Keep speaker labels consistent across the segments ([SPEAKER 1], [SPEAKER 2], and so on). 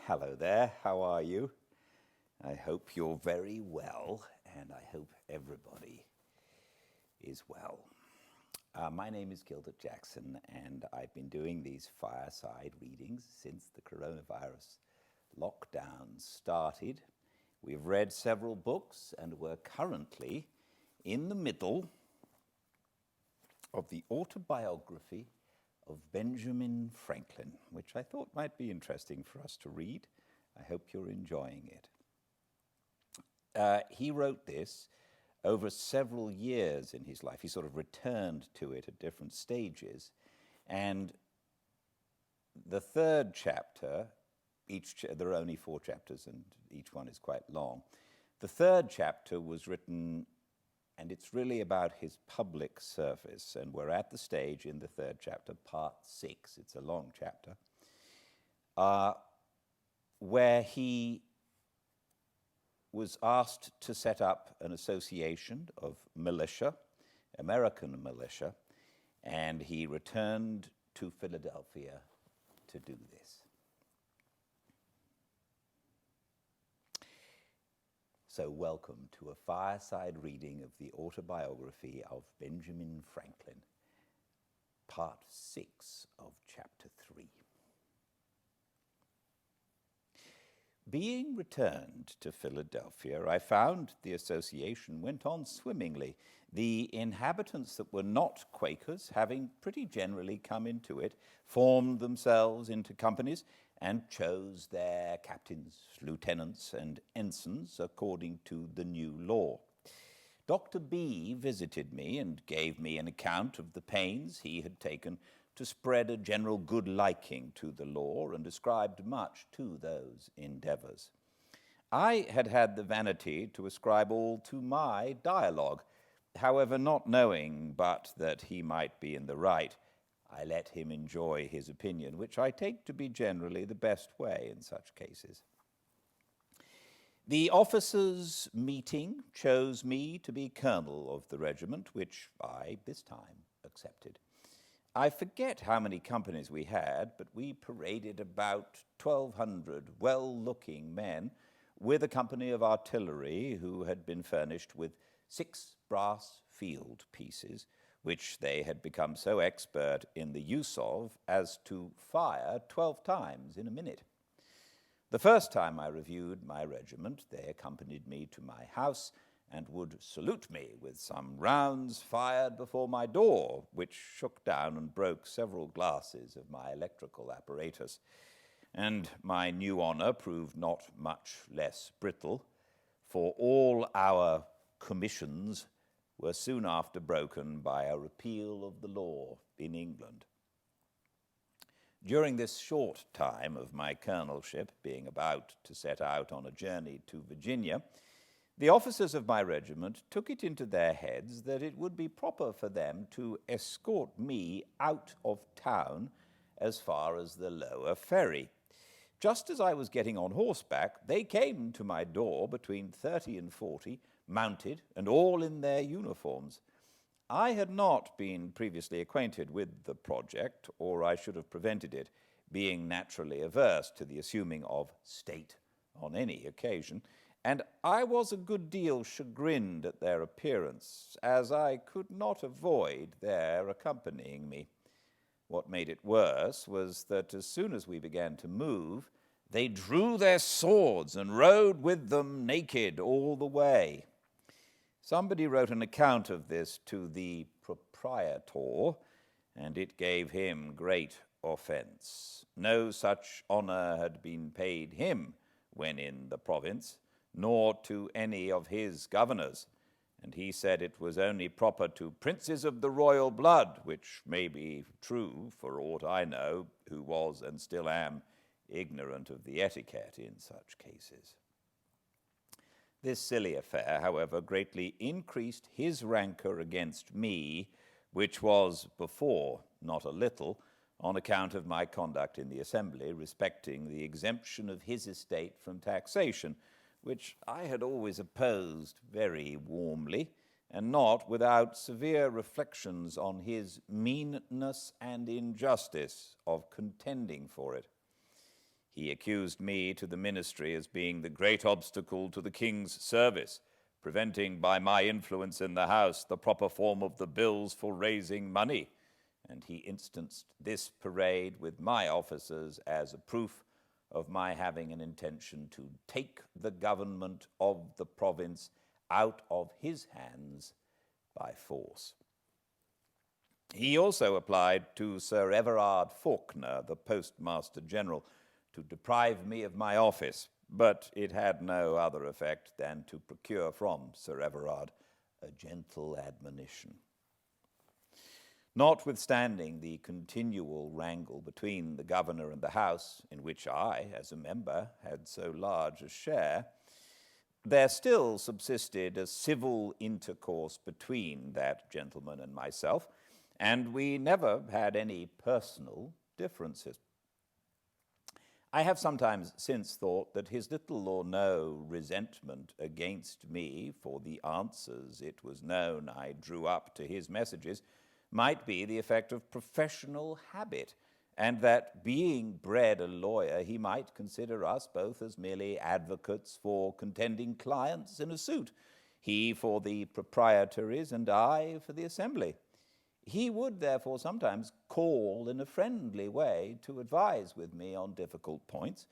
[SPEAKER 1] Hello there, how are you? I hope you're very well, and I hope everybody is well. My name is Gildart Jackson, and I've been doing these fireside readings since the coronavirus lockdown started. We've read several books, and we're currently in the middle of the Autobiography of Benjamin Franklin, which I thought might be interesting for us to read. I hope you're enjoying it. He wrote this over several years in his life. He sort of returned to it at different stages. And the third chapter, there are only 4 chapters and each one is quite long. The third chapter was written, and it's really about his public service. And we're at the stage in the third chapter, part 6, it's a long chapter, where he was asked to set up an association of militia, American militia, and he returned to Philadelphia to do this. So welcome to a fireside reading of the Autobiography of Benjamin Franklin, part 6 of chapter 3. Being returned to Philadelphia, I found the association went on swimmingly, the inhabitants that were not Quakers, having pretty generally come into it, formed themselves into companies and chose their captains, lieutenants, and ensigns according to the new law. Dr. B visited me and gave me an account of the pains he had taken to spread a general good liking to the law, and ascribed much to those endeavors. I had had the vanity to ascribe all to my dialogue. However, not knowing but that he might be in the right, I let him enjoy his opinion, which I take to be generally the best way in such cases. The officers' meeting chose me to be colonel of the regiment, which I, this time, accepted. I forget how many companies we had, but we paraded about 1,200 well-looking men with a company of artillery who had been furnished with 6 brass field pieces, which they had become so expert in the use of as to fire 12 times in a minute. The first time I reviewed my regiment, they accompanied me to my house and would salute me with some rounds fired before my door, which shook down and broke several glasses of my electrical apparatus. And my new honor proved not much less brittle, for all our commissions were soon after broken by a repeal of the law in England. During this short time of my colonelship, being about to set out on a journey to Virginia, the officers of my regiment took it into their heads that it would be proper for them to escort me out of town as far as the lower ferry. Just as I was getting on horseback, they came to my door, between 30 and 40, mounted and all in their uniforms. I had not been previously acquainted with the project, or I should have prevented it, being naturally averse to the assuming of state on any occasion, and I was a good deal chagrined at their appearance, as I could not avoid their accompanying me. What made it worse was that as soon as we began to move, they drew their swords and rode with them naked all the way. Somebody wrote an account of this to the proprietor, and it gave him great offense. No such honor had been paid him when in the province, nor to any of his governors, and he said it was only proper to princes of the royal blood, which may be true for aught I know, who was and still am ignorant of the etiquette in such cases. This silly affair, however, greatly increased his rancor against me, which was before not a little, on account of my conduct in the assembly respecting the exemption of his estate from taxation, which I had always opposed very warmly, and not without severe reflections on his meanness and injustice of contending for it. He accused me to the ministry as being the great obstacle to the king's service, preventing by my influence in the House the proper form of the bills for raising money, and he instanced this parade with my officers as a proof of my having an intention to take the government of the province out of his hands by force. He also applied to Sir Everard Faulkner, the Postmaster General, to deprive me of my office, but it had no other effect than to procure from Sir Everard a gentle admonition. Notwithstanding the continual wrangle between the governor and the House, in which I, as a member, had so large a share, there still subsisted a civil intercourse between that gentleman and myself, and we never had any personal differences. I have sometimes since thought that his little or no resentment against me for the answers it was known I drew up to his messages might be the effect of professional habit, and that, being bred a lawyer, he might consider us both as merely advocates for contending clients in a suit, he for the proprietaries and I for the assembly. He would therefore sometimes call in a friendly way to advise with me on difficult points,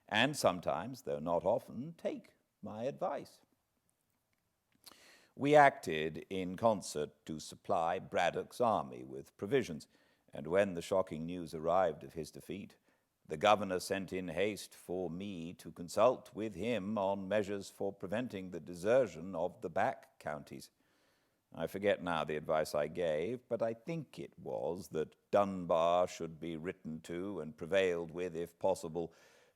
[SPEAKER 1] and sometimes, though not often, take my advice. We acted in concert to supply Braddock's army with provisions, and when the shocking news arrived of his defeat, the governor sent in haste for me to consult with him on measures for preventing the desertion of the back counties. I forget now the advice I gave, but I think it was that Dunbar should be written to and prevailed with, if possible,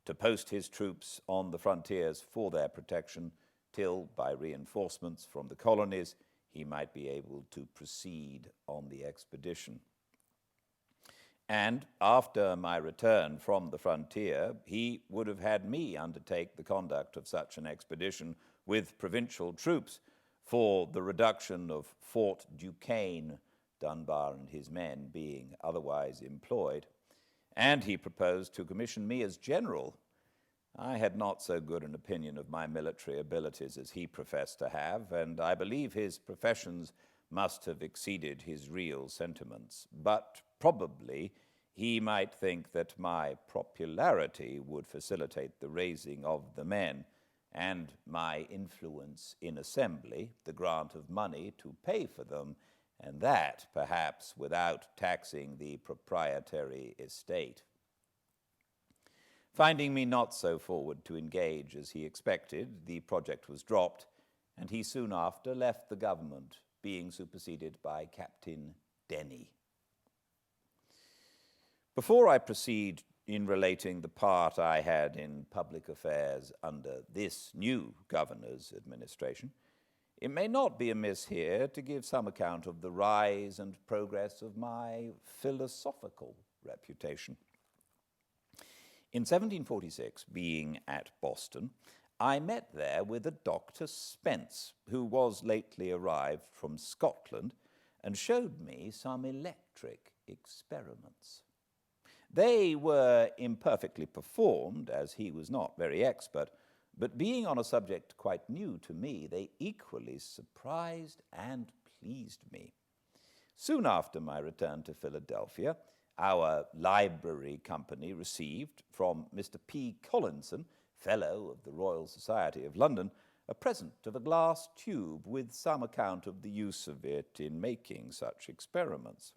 [SPEAKER 1] to post his troops on the frontiers for their protection, till, by reinforcements from the colonies, he might be able to proceed on the expedition. And after my return from the frontier, he would have had me undertake the conduct of such an expedition with provincial troops, for the reduction of Fort Duquesne, Dunbar and his men being otherwise employed, and he proposed to commission me as general. I had not so good an opinion of my military abilities as he professed to have, and I believe his professions must have exceeded his real sentiments, but probably he might think that my popularity would facilitate the raising of the men, and my influence in assembly, the grant of money to pay for them, and that, perhaps, without taxing the proprietary estate. Finding me not so forward to engage as he expected, the project was dropped, and he soon after left the government, being superseded by Captain Denny. Before I proceed in relating the part I had in public affairs under this new governor's administration, it may not be amiss here to give some account of the rise and progress of my philosophical reputation. In 1746, being at Boston, I met there with a Dr. Spence, who was lately arrived from Scotland, and showed me some electric experiments. They were imperfectly performed, as he was not very expert, but being on a subject quite new to me, they equally surprised and pleased me. Soon after my return to Philadelphia, our library company received from Mr. P. Collinson, Fellow of the Royal Society of London, a present of a glass tube with some account of the use of it in making such experiments.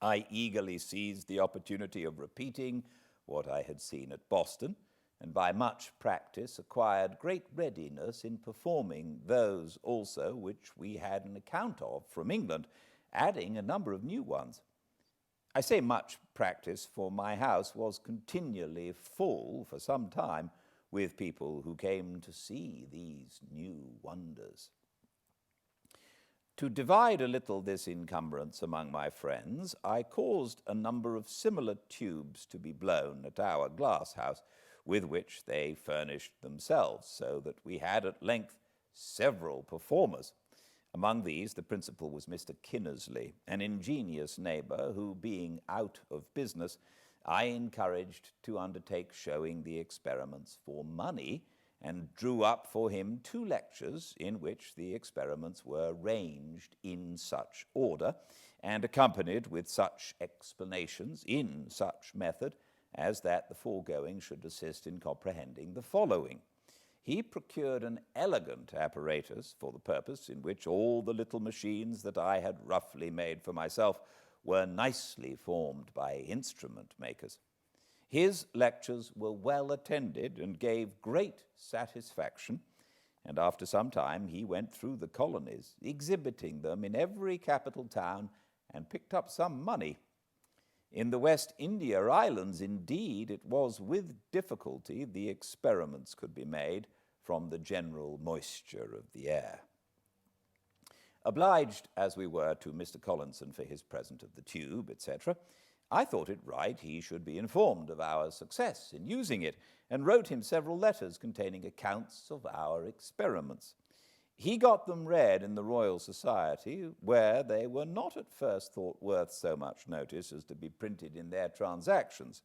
[SPEAKER 1] I eagerly seized the opportunity of repeating what I had seen at Boston, and by much practice acquired great readiness in performing those also which we had an account of from England, adding a number of new ones. I say much practice, for my house was continually full for some time with people who came to see these new wonders. To divide a little this encumbrance among my friends, I caused a number of similar tubes to be blown at our glass house, with which they furnished themselves, so that we had at length several performers. Among these, the principal was Mr. Kinnersley, an ingenious neighbour who, being out of business, I encouraged to undertake showing the experiments for money, and drew up for him 2 lectures in which the experiments were ranged in such order, and accompanied with such explanations in such method as that the foregoing should assist in comprehending the following. He procured an elegant apparatus for the purpose, in which all the little machines that I had roughly made for myself were nicely formed by instrument makers. His lectures were well attended and gave great satisfaction, and after some time he went through the colonies, exhibiting them in every capital town, and picked up some money. In the West India Islands, indeed, it was with difficulty the experiments could be made from the general moisture of the air. Obliged as we were to Mr. Collinson for his present of the tube, etc., I thought it right he should be informed of our success in using it, and wrote him several letters containing accounts of our experiments. He got them read in the Royal Society, where they were not at first thought worth so much notice as to be printed in their transactions.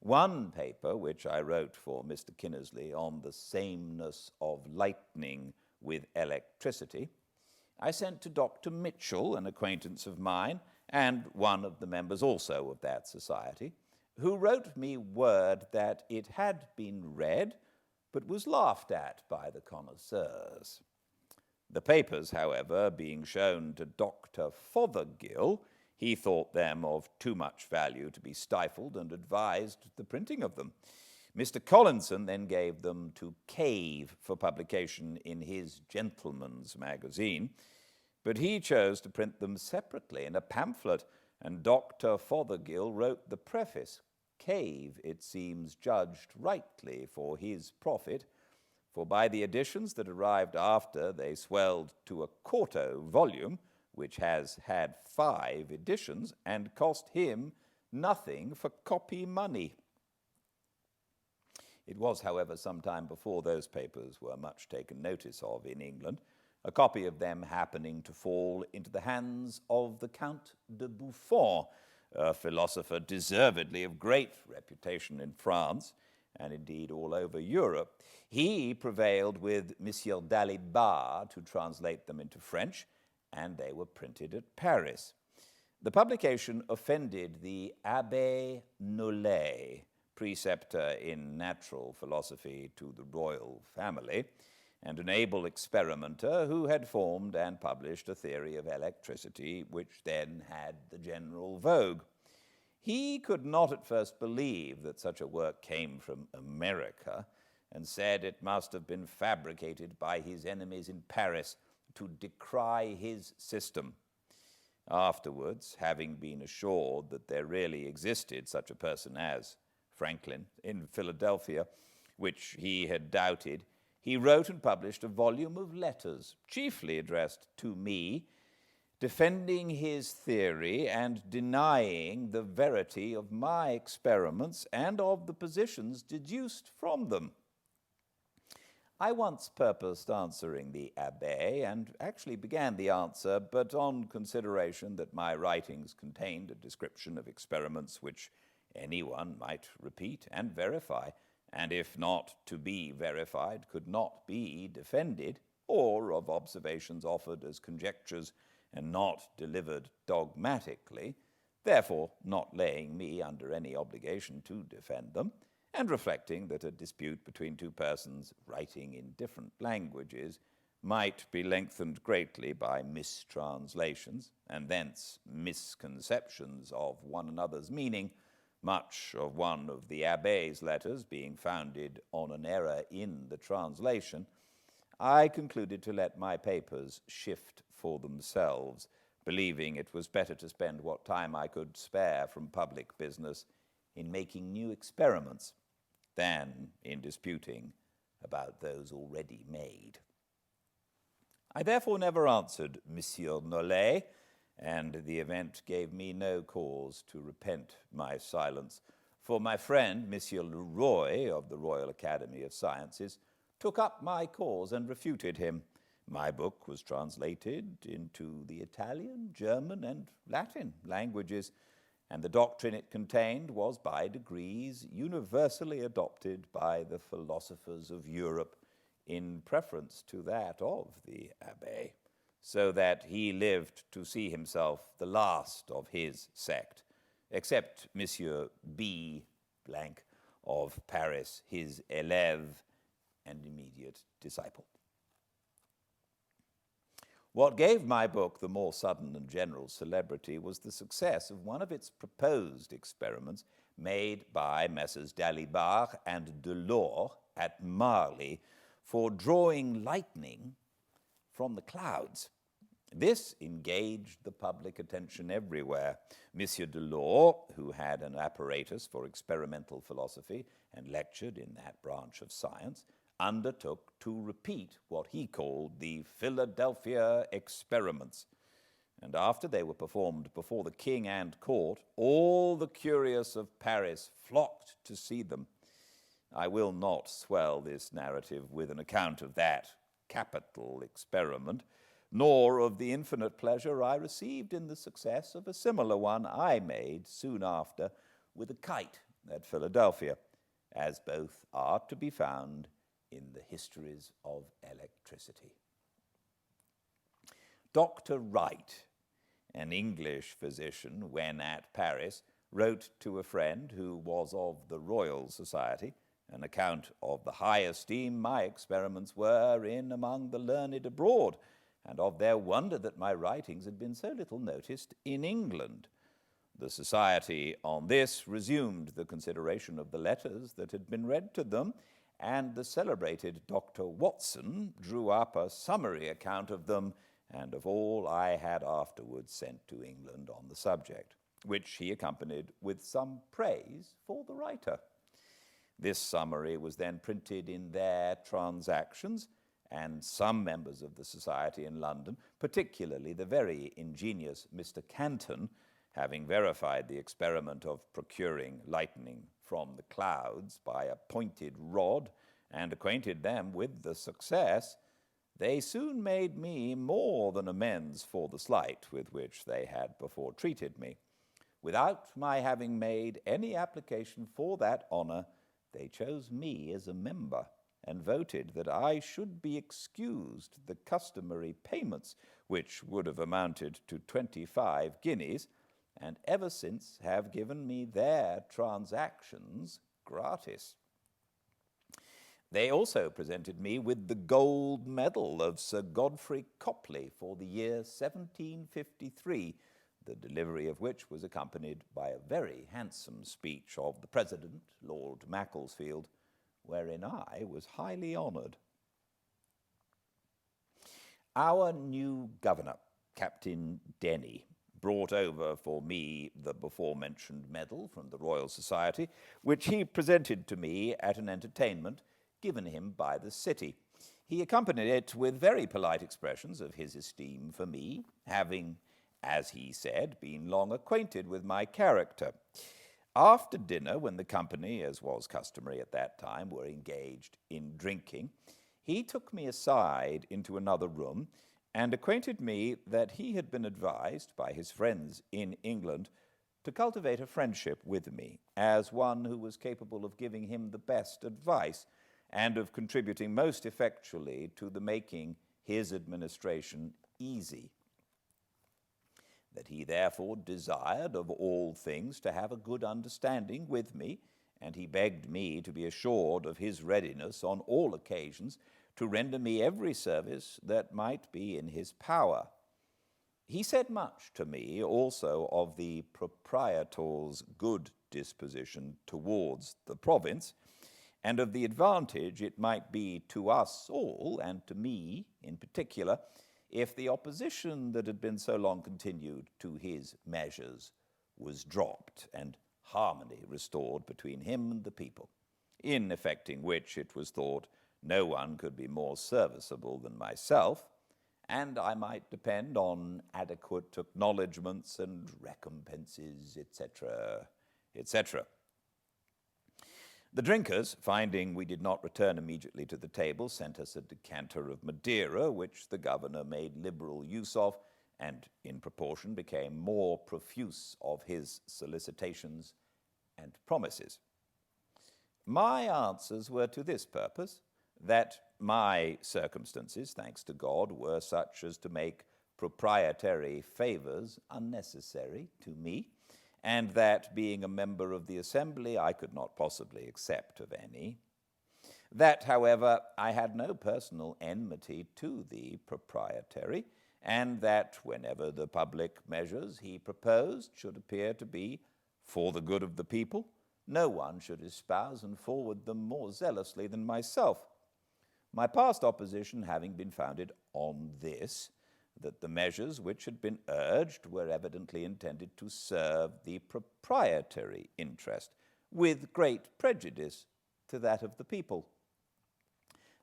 [SPEAKER 1] One paper, which I wrote for Mr. Kinnersley on the sameness of lightning with electricity, I sent to Dr. Mitchell, an acquaintance of mine, and one of the members also of that society, who wrote me word that it had been read, but was laughed at by the connoisseurs. The papers, however, being shown to Dr. Fothergill, he thought them of too much value to be stifled, and advised the printing of them. Mr. Collinson then gave them to Cave for publication in his Gentleman's Magazine, but he chose to print them separately in a pamphlet, and Dr. Fothergill wrote the preface. Cave, it seems, judged rightly for his profit, for by the editions that arrived after they swelled to a 1/4 volume, which has had 5 editions, and cost him nothing for copy money. It was, however, some time before those papers were much taken notice of in England, a copy of them happening to fall into the hands of the Count de Buffon, a philosopher deservedly of great reputation in France, and indeed all over Europe. He prevailed with Monsieur Dalibard to translate them into French, and they were printed at Paris. The publication offended the Abbé Nollet, preceptor in natural philosophy to the royal family, and an able experimenter who had formed and published a theory of electricity which then had the general vogue. He could not at first believe that such a work came from America, and said it must have been fabricated by his enemies in Paris to decry his system. Afterwards, having been assured that there really existed such a person as Franklin in Philadelphia, which he had doubted, he wrote and published a volume of letters, chiefly addressed to me, defending his theory and denying the verity of my experiments and of the positions deduced from them. I once purposed answering the Abbé, and actually began the answer, but on consideration that my writings contained a description of experiments which anyone might repeat and verify, and if not to be verified, could not be defended, or of observations offered as conjectures and not delivered dogmatically, therefore not laying me under any obligation to defend them, and reflecting that a dispute between 2 persons writing in different languages might be lengthened greatly by mistranslations, and thence misconceptions of one another's meaning, much of one of the Abbé's letters being founded on an error in the translation, I concluded to let my papers shift for themselves, believing it was better to spend what time I could spare from public business in making new experiments than in disputing about those already made. I therefore never answered Monsieur Nollet, and the event gave me no cause to repent my silence, for my friend, Monsieur Leroy, of the Royal Academy of Sciences, took up my cause and refuted him. My book was translated into the Italian, German, and Latin languages, and the doctrine it contained was by degrees universally adopted by the philosophers of Europe in preference to that of the abbé, so that he lived to see himself the last of his sect, except Monsieur B. blank of Paris, his élève and immediate disciple. What gave my book the more sudden and general celebrity was the success of one of its proposed experiments made by Messrs. Dalibard and Delors at Marly for drawing lightning from the clouds. This engaged the public attention everywhere. Monsieur Delors, who had an apparatus for experimental philosophy and lectured in that branch of science, undertook to repeat what he called the Philadelphia experiments. And after they were performed before the king and court, all the curious of Paris flocked to see them. I will not swell this narrative with an account of that capital experiment, nor of the infinite pleasure I received in the success of a similar one I made soon after with a kite at Philadelphia, as both are to be found in the histories of electricity. Dr. Wright, an English physician, when at Paris, wrote to a friend who was of the Royal Society an account of the high esteem my experiments were in among the learned abroad, and of their wonder that my writings had been so little noticed in England. The Society on this resumed the consideration of the letters that had been read to them, and the celebrated Dr. Watson drew up a summary account of them and of all I had afterwards sent to England on the subject, which he accompanied with some praise for the writer. This summary was then printed in their Transactions, and some members of the Society in London, particularly the very ingenious Mr. Canton, having verified the experiment of procuring lightning from the clouds by a pointed rod and acquainted them with the success, they soon made me more than amends for the slight with which they had before treated me. Without my having made any application for that honor, they chose me as a member and voted that I should be excused the customary payments, which would have amounted to 25 guineas, and ever since have given me their Transactions gratis. They also presented me with the gold medal of Sir Godfrey Copley for the year 1753, the delivery of which was accompanied by a very handsome speech of the President, Lord Macclesfield, wherein I was highly honoured. Our new governor, Captain Denny, brought over for me the before-mentioned medal from the Royal Society, which he presented to me at an entertainment given him by the city. He accompanied it with very polite expressions of his esteem for me, having, as he said, been long acquainted with my character. After dinner, when the company, as was customary at that time, were engaged in drinking, he took me aside into another room and acquainted me that he had been advised by his friends in England to cultivate a friendship with me as one who was capable of giving him the best advice and of contributing most effectually to the making his administration easy. That he therefore desired of all things to have a good understanding with me, and he begged me to be assured of his readiness on all occasions to render me every service that might be in his power. He said much to me also of the proprietor's good disposition towards the province, and of the advantage it might be to us all, and to me in particular, if the opposition that had been so long continued to his measures was dropped, and harmony restored between him and the people, in effecting which it was thought no one could be more serviceable than myself, and I might depend on adequate acknowledgments and recompenses, etc., etc. The drinkers, finding we did not return immediately to the table, sent us a decanter of Madeira, which the governor made liberal use of, and in proportion became more profuse of his solicitations and promises. My answers were to this purpose, that my circumstances, thanks to God, were such as to make proprietary favours unnecessary to me, and that, being a member of the assembly, I could not possibly accept of any. That, however, I had no personal enmity to the proprietary, and that whenever the public measures he proposed should appear to be for the good of the people, no one should espouse and forward them more zealously than myself. My past opposition having been founded on this, that the measures which had been urged were evidently intended to serve the proprietary interest, with great prejudice to that of the people.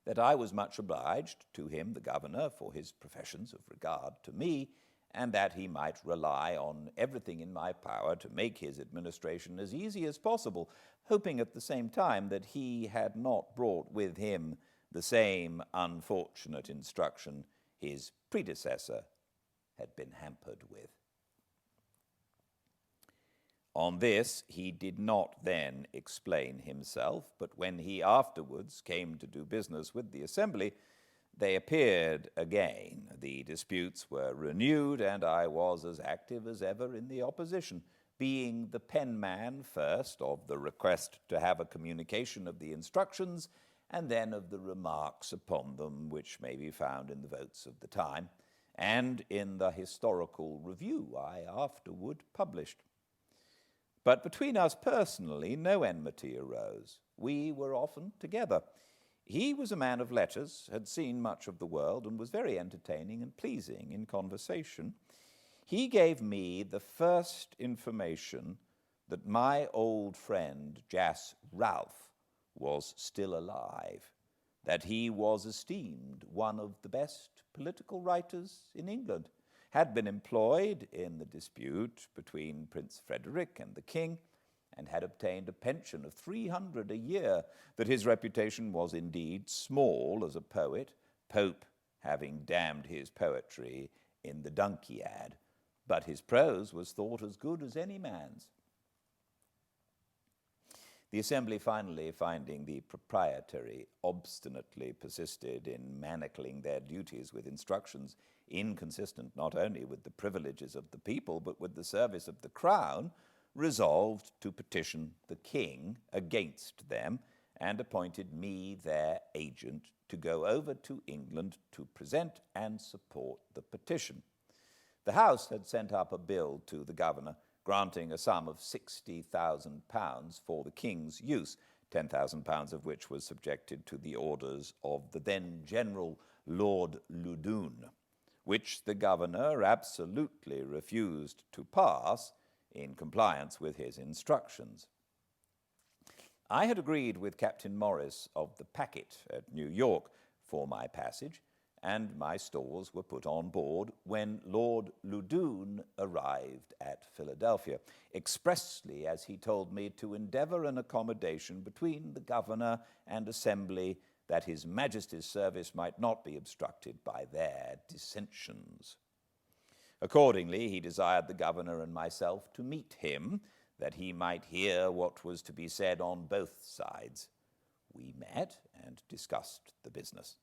[SPEAKER 1] That I was much obliged to him, the governor, for his professions of regard to me, and that he might rely on everything in my power to make his administration as easy as possible, hoping at the same time that he had not brought with him the same unfortunate instruction his predecessor had been hampered with. On this he did not then explain himself, but when he afterwards came to do business with the assembly, they appeared again. The disputes were renewed, and I was as active as ever in the opposition, being the penman first of the request to have a communication of the instructions, and then of the remarks upon them, which may be found in the votes of the time, and in the historical review I afterward published. But between us personally no enmity arose. We were often together. He was a man of letters, had seen much of the world, and was very entertaining and pleasing in conversation. He gave me the first information that my old friend Jas Ralph was still alive, that he was esteemed one of the best political writers in England, had been employed in the dispute between Prince Frederick and the king, and had obtained a pension of 300 a year, that his reputation was indeed small as a poet, Pope having damned his poetry in the Dunciad, but his prose was thought as good as any man's. The assembly finally, finding the proprietary obstinately persisted in manacling their duties with instructions inconsistent not only with the privileges of the people, but with the service of the crown, resolved to petition the king against them, and appointed me their agent to go over to England to present and support the petition. The House had sent up a bill to the governor, granting a sum of £60,000 for the king's use, £10,000 of which was subjected to the orders of the then General Lord Loudoun, which the governor absolutely refused to pass in compliance with his instructions. I had agreed with Captain Morris of the Packet at New York for my passage, and my stores were put on board when Lord Loudoun arrived at Philadelphia, expressly, as he told me, to endeavour an accommodation between the governor and assembly, that his Majesty's service might not be obstructed by their dissensions. Accordingly, he desired the governor and myself to meet him, that he might hear what was to be said on both sides. We met and discussed the business.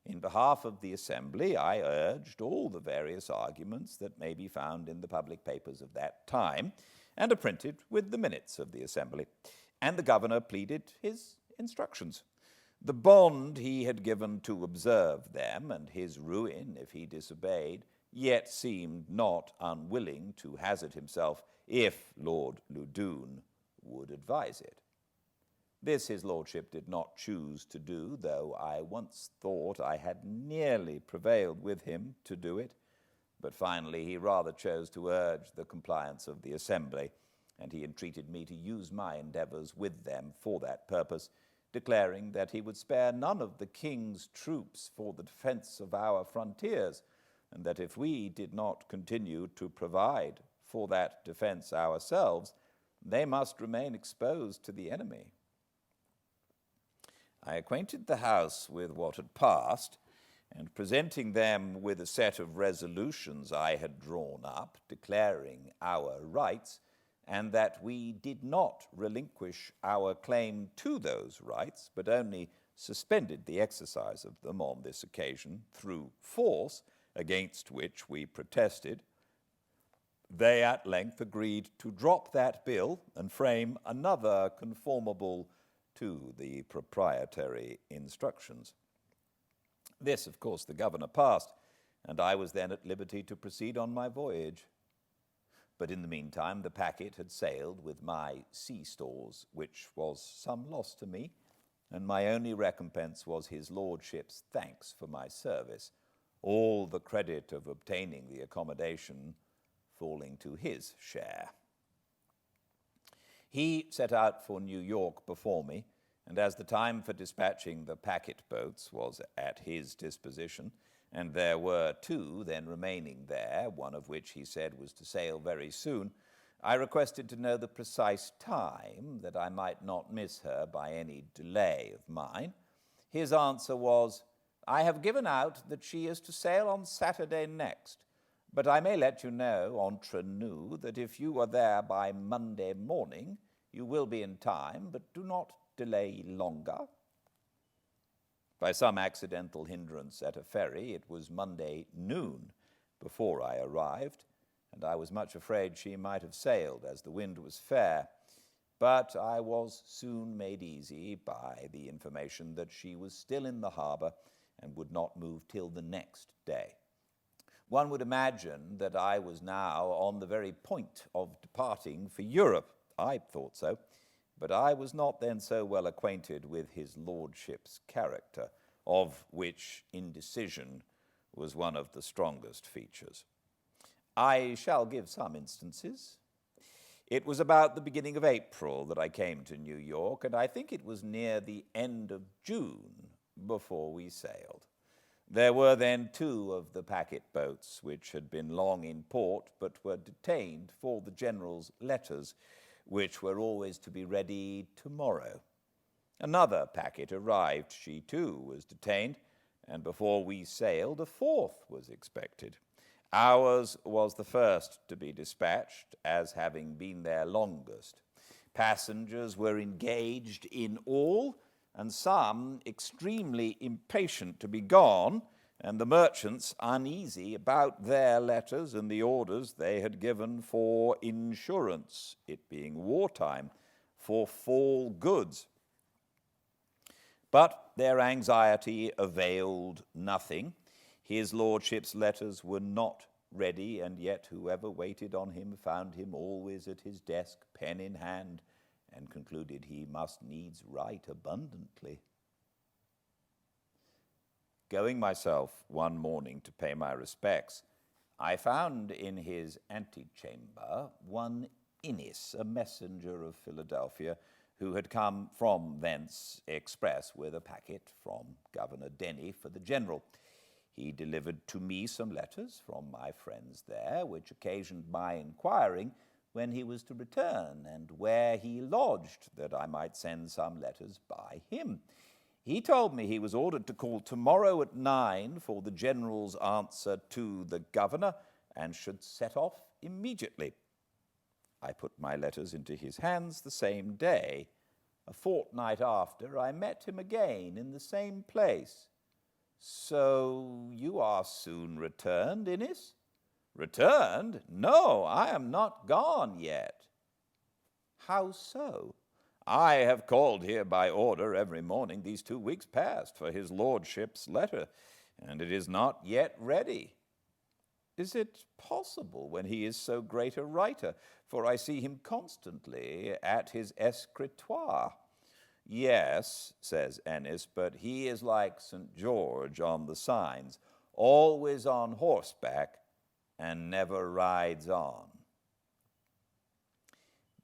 [SPEAKER 1] In behalf of the assembly, I urged all the various arguments that may be found in the public papers of that time, and are printed with the minutes of the assembly, and the governor pleaded his instructions. The bond he had given to observe them, and his ruin if he disobeyed, yet seemed not unwilling to hazard himself if Lord Loudoun would advise it. This his lordship did not choose to do, though I once thought I had nearly prevailed with him to do it, but finally he rather chose to urge the compliance of the assembly, and he entreated me to use my endeavours with them for that purpose, declaring that he would spare none of the king's troops for the defence of our frontiers, and that if we did not continue to provide for that defence ourselves, they must remain exposed to the enemy. I acquainted the House with what had passed, and presenting them with a set of resolutions I had drawn up declaring our rights, and that we did not relinquish our claim to those rights, but only suspended the exercise of them on this occasion through force, against which we protested, they at length agreed to drop that bill and frame another conformable to the proprietary instructions. This, of course, the governor passed, and I was then at liberty to proceed on my voyage. But in the meantime, the packet had sailed with my sea stores, which was some loss to me, and my only recompense was his lordship's thanks for my service, all the credit of obtaining the accommodation falling to his share. He set out for New York before me, and as the time for dispatching the packet boats was at his disposition, and there were 2 then remaining there, one of which he said was to sail very soon, I requested to know the precise time, that I might not miss her by any delay of mine. His answer was, "I have given out that she is to sail on Saturday next, but I may let you know, entre nous, that if you are there by Monday morning, you will be in time, but do not delay longer." By some accidental hindrance at a ferry, it was Monday noon before I arrived, and I was much afraid she might have sailed, as the wind was fair. But I was soon made easy by the information that she was still in the harbor and would not move till the next day. One would imagine that I was now on the very point of departing for Europe. I thought so, but I was not then so well acquainted with his lordship's character, of which indecision was one of the strongest features. I shall give some instances. It was about the beginning of April that I came to New York, and I think it was near the end of June before we sailed. There were then 2 of the packet boats which had been long in port, but were detained for the general's letters, which were always to be ready tomorrow. Another packet arrived. She, too, was detained, and before we sailed, a 4th was expected. Ours was the first to be dispatched, as having been there longest. Passengers were engaged in all, and some extremely impatient to be gone, and the merchants uneasy about their letters and the orders they had given for insurance, it being wartime, for fall goods. But their anxiety availed nothing. His lordship's letters were not ready, and yet whoever waited on him found him always at his desk, pen in hand, and concluded he must needs write abundantly. Going myself one morning to pay my respects, I found in his antechamber one Innis, a messenger of Philadelphia, who had come from thence express with a packet from Governor Denny for the general. He delivered to me some letters from my friends there, which occasioned my inquiring when he was to return, and where he lodged, that I might send some letters by him. He told me he was ordered to call tomorrow at 9 for the general's answer to the governor, and should set off immediately. I put my letters into his hands the same day. A fortnight after, I met him again in the same place. "So you are soon returned, Innis?" "Returned? No, I am not gone yet." "How so?" "I have called here by order every morning these 2 weeks past for his lordship's letter, and it is not yet ready." "Is it possible, when he is so great a writer? For I see him constantly at his escritoire." "Yes," says Ennis, "but he is like St. George on the signs, always on horseback and never rides on."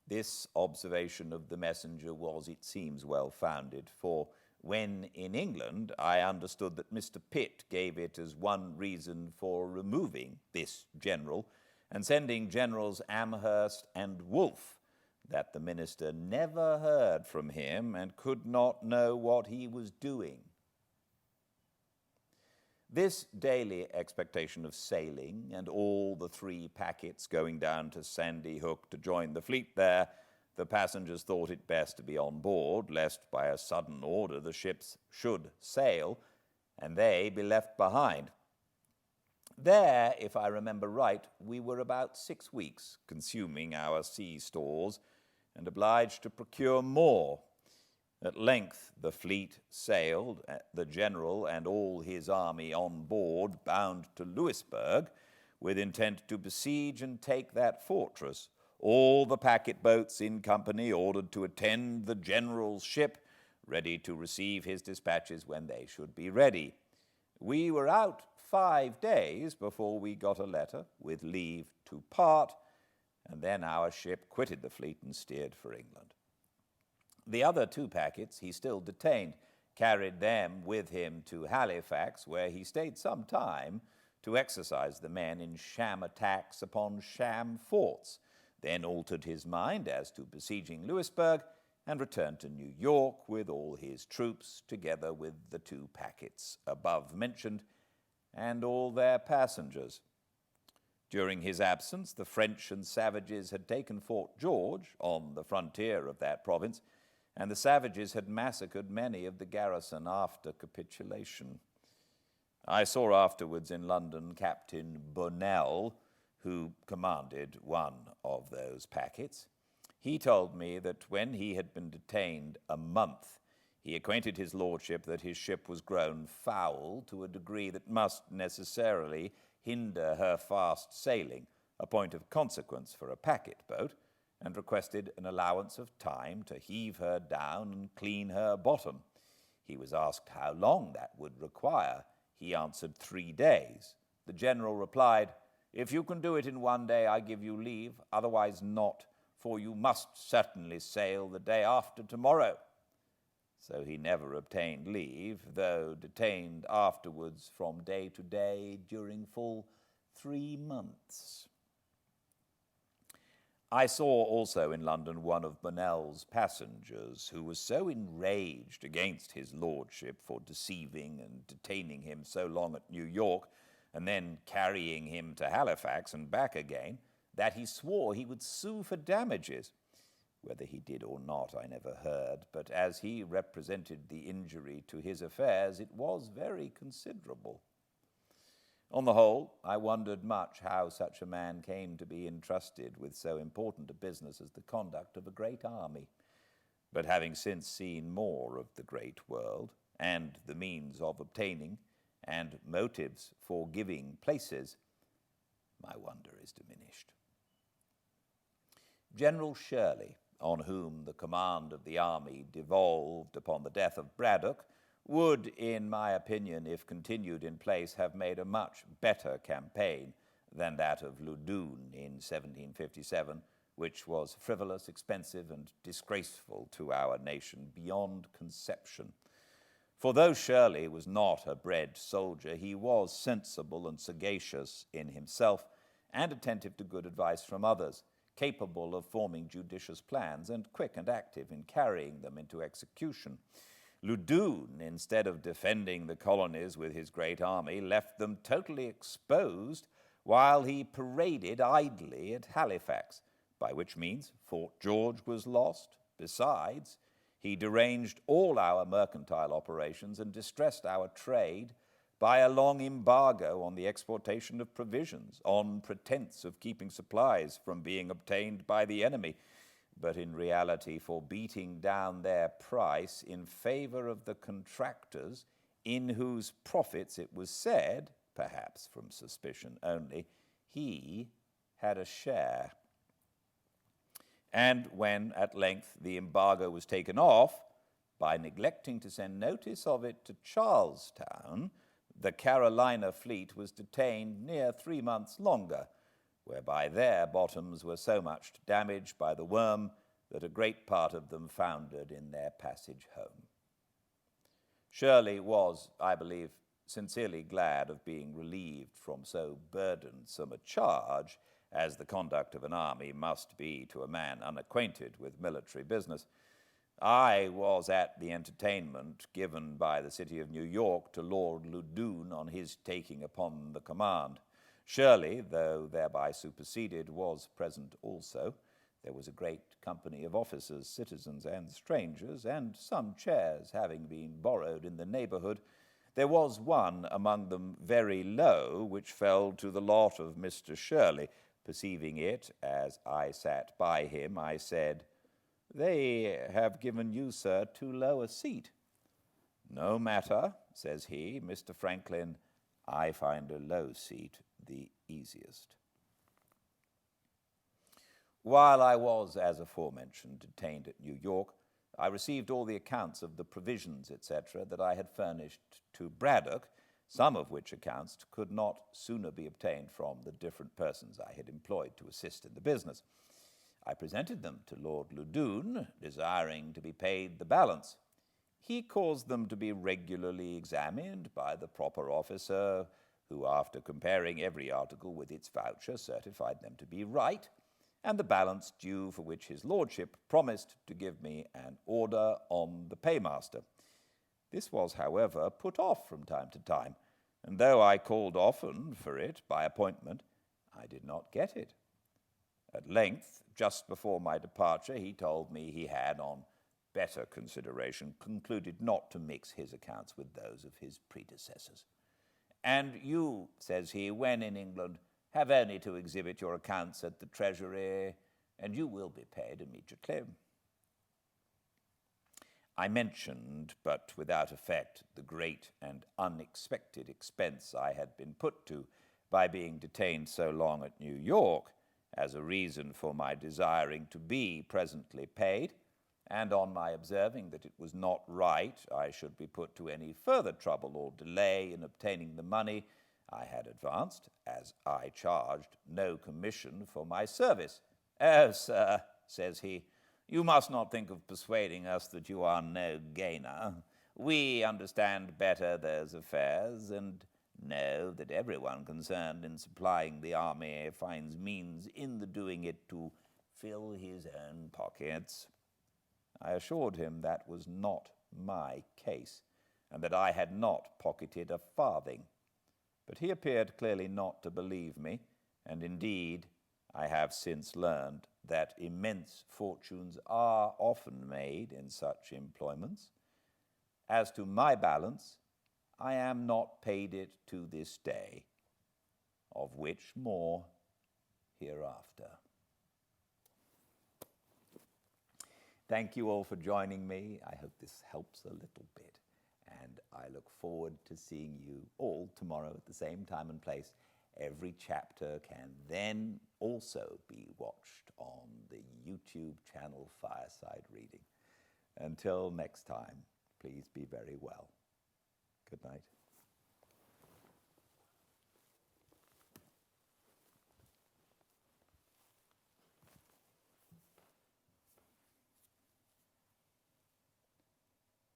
[SPEAKER 1] This observation of the messenger was, it seems, well-founded, for when in England I understood that Mr. Pitt gave it as one reason for removing this general and sending Generals Amherst and Wolfe, that the minister never heard from him and could not know what he was doing. This daily expectation of sailing, and all the 3 packets going down to Sandy Hook to join the fleet there, the passengers thought it best to be on board, lest by a sudden order the ships should sail, and they be left behind. There, if I remember right, we were about 6 weeks, consuming our sea stores, and obliged to procure more. At length the fleet sailed, the general and all his army on board, bound to Louisburg, with intent to besiege and take that fortress. All the packet boats in company ordered to attend the general's ship, ready to receive his dispatches when they should be ready. We were out 5 days before we got a letter with leave to part, and then our ship quitted the fleet and steered for England. The other 2 packets he still detained, carried them with him to Halifax, where he stayed some time to exercise the men in sham attacks upon sham forts, then altered his mind as to besieging Louisburg, and returned to New York with all his troops, together with the 2 packets above mentioned, and all their passengers. During his absence, the French and savages had taken Fort George on the frontier of that province, and the savages had massacred many of the garrison after capitulation. I saw afterwards in London Captain Bonnell, who commanded one of those packets. He told me that when he had been detained a month, he acquainted his lordship that his ship was grown foul to a degree that must necessarily hinder her fast sailing, a point of consequence for a packet boat, and requested an allowance of time to heave her down and clean her bottom. He was asked how long that would require. He answered 3 days. The general replied, "If you can do it in 1 day, I give you leave, otherwise not, for you must certainly sail the day after tomorrow." So he never obtained leave, though detained afterwards from day to day during full 3 months. I saw also in London one of Bonnell's passengers, who was so enraged against his lordship for deceiving and detaining him so long at New York, and then carrying him to Halifax and back again, that he swore he would sue for damages. Whether he did or not, I never heard, but as he represented the injury to his affairs, it was very considerable. On the whole, I wondered much how such a man came to be entrusted with so important a business as the conduct of a great army. But having since seen more of the great world, and the means of obtaining, and motives for giving places, my wonder is diminished. General Shirley, on whom the command of the army devolved upon the death of Braddock, would, in my opinion, if continued in place, have made a much better campaign than that of Loudoun in 1757, which was frivolous, expensive, and disgraceful to our nation beyond conception. For though Shirley was not a bred soldier, he was sensible and sagacious in himself, and attentive to good advice from others, capable of forming judicious plans, and quick and active in carrying them into execution. Loudoun, instead of defending the colonies with his great army, left them totally exposed while he paraded idly at Halifax, by which means Fort George was lost. Besides, he deranged all our mercantile operations and distressed our trade by a long embargo on the exportation of provisions, on pretense of keeping supplies from being obtained by the enemy, but in reality for beating down their price in favor of the contractors, in whose profits it was said, perhaps from suspicion only, he had a share. And when at length the embargo was taken off, by neglecting to send notice of it to Charlestown, the Carolina fleet was detained near 3 months longer, whereby their bottoms were so much damaged by the worm that a great part of them foundered in their passage home. Shirley was, I believe, sincerely glad of being relieved from so burdensome a charge as the conduct of an army must be to a man unacquainted with military business. I was at the entertainment given by the city of New York to Lord Loudoun on his taking upon the command. Shirley, though thereby superseded, was present also. There was a great company of officers, citizens, and strangers, and some chairs having been borrowed in the neighborhood. There was one among them very low, which fell to the lot of Mr. Shirley. Perceiving it, as I sat by him, I said, "They have given you, sir, too low a seat." "No matter," says he, "Mr. Franklin, I find a low seat the easiest." While I was, as aforementioned, detained at New York, I received all the accounts of the provisions, etc., that I had furnished to Braddock, some of which accounts could not sooner be obtained from the different persons I had employed to assist in the business. I presented them to Lord Loudoun, desiring to be paid the balance. He caused them to be regularly examined by the proper officer, who, after comparing every article with its voucher, certified them to be right, and the balance due, for which his lordship promised to give me an order on the paymaster. This was, however, put off from time to time, and though I called often for it by appointment, I did not get it. At length, just before my departure, he told me he had, on better consideration, concluded not to mix his accounts with those of his predecessors. "And you," says he, "when in England, have only to exhibit your accounts at the Treasury, and you will be paid immediately." I mentioned, but without effect, the great and unexpected expense I had been put to by being detained so long at New York, as a reason for my desiring to be presently paid, and on my observing that it was not right I should be put to any further trouble or delay in obtaining the money I had advanced, as I charged no commission for my service. "Oh, sir," says he, "you must not think of persuading us that you are no gainer. We understand better those affairs, and know that everyone concerned in supplying the army finds means in the doing it to fill his own pockets." I assured him that was not my case, and that I had not pocketed a farthing. But he appeared clearly not to believe me, and indeed I have since learned that immense fortunes are often made in such employments. As to my balance, I am not paid it to this day, of which more hereafter. Thank you all for joining me. I hope this helps a little bit, and I look forward to seeing you all tomorrow at the same time and place. Every chapter can then also be watched on the YouTube channel Fireside Reading. Until next time, please be very well. Good night.